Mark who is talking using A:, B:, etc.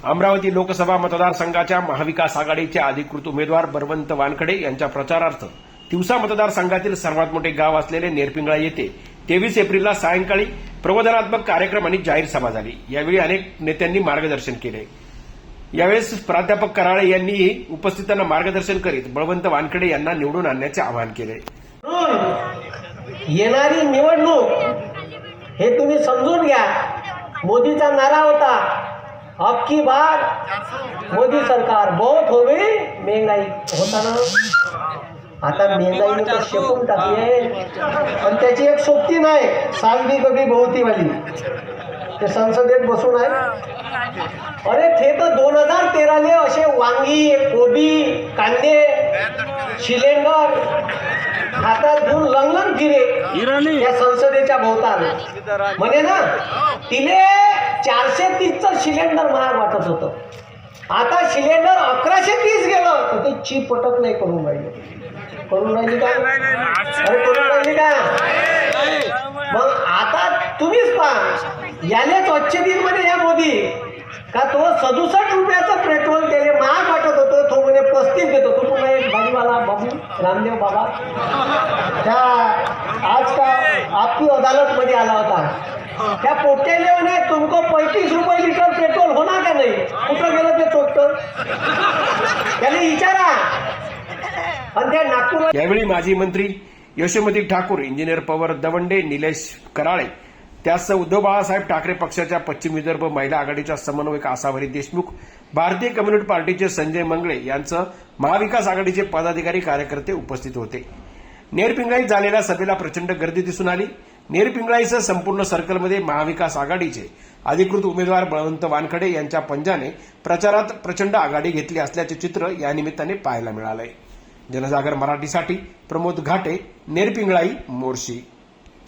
A: अमरावती लोकसभा मतदारसंघाच्या महाविकास आघाडीचे अधिकृत उमेदवार बळवंत वानखडे यांच्या प्रचारार्थ तिवसा मतदारसंघातील सर्वात मोठे गाव असलेले नेरपिंगळा येथे 23 एप्रिलला सायंकाळी प्रबोधनात्मक कार्यक्रम आणि जाहीर सभा झाली। यावेळी अनेक नेत्यांनी मार्गदर्शन केले। यावेळेस प्राध्यापक कराळे यांनीही उपस्थितांना मार्गदर्शन करीत बळवंत वानखडे यांना निवडून आणण्याचे आवाहन केले।
B: येणारी निवडणूक हे तुम्ही समजून घ्या। मोदीचा नारा होता, अब की बार मोदी सरकार बहुत हो गई महंगाई होता ना। आता महंगाईने तर शेपून टाकली आहे आणि त्याची एक सोबती नाही, सालदी कभी बहुती वाली ते संसदेत बसून आहे। अरे ते तर 2013ले असे वांगी, कोबी, कांदे, सिलेंडर हातात घेऊन लंगलंग फिरे त्या संसदेच्या भोवताल, म्हणे ना तिले 430चं सिलेंडर महाग वाटत होतं। आता सिलेंडर 1130 गेलं तर ते चीप पटत नाही करून राहिली का? अरे करून राहिली का? मग आता तुम्हीच पहा, यालेच अच्छे दिन म्हणे या मोदी का तो 67 रुपयाचं पेट्रोल त्याने महाग वाटत होतं, तो म्हणे 35 देतो। तो पुन्हा एक भाजीवाला बाबू रामदेव बाबा त्या आज का आपकी अदालत मध्ये आला होता। त्या पोट्याले म्हणे तुमको 35 रुपये लिटर पेट्रोल होणार का नाही? कुठं गेलं ते चोट्ट त्याने विचारा। आणि त्या नागपूर
A: यावेळी माजी मंत्री यशोमती ठाकूर, इंजिनियर पवार दवंडे, निलेश कराळे, त्यासह उद्धव बाळासाहेब ठाकरे पक्षाच्या पश्चिम विदर्भ महिला आघाडीच्या समन्वयक आसावरी देशमुख, भारतीय कम्युनिस्ट पार्टीचे संजय मंगळे यांचं महाविकास आघाडीचे पदाधिकारी कार्यकर्ते उपस्थित होते। नेरपिंगळाईत झालेल्या सभेला प्रचंड गर्दी दिसून आली। नेरपिंगळाईसह संपूर्ण सर्कलमध्ये महाविकास आघाडीचे अधिकृत उमेदवार बळवंत वानखडे यांच्या पंजाने प्रचारात प्रचंड आघाडी घेतली असल्याचे चित्र या निमित्ताने पाहायला मिळाले। जनजागर मराठीसाठी प्रमोद घाटे, नेरपिंगळाई, मोर्शी।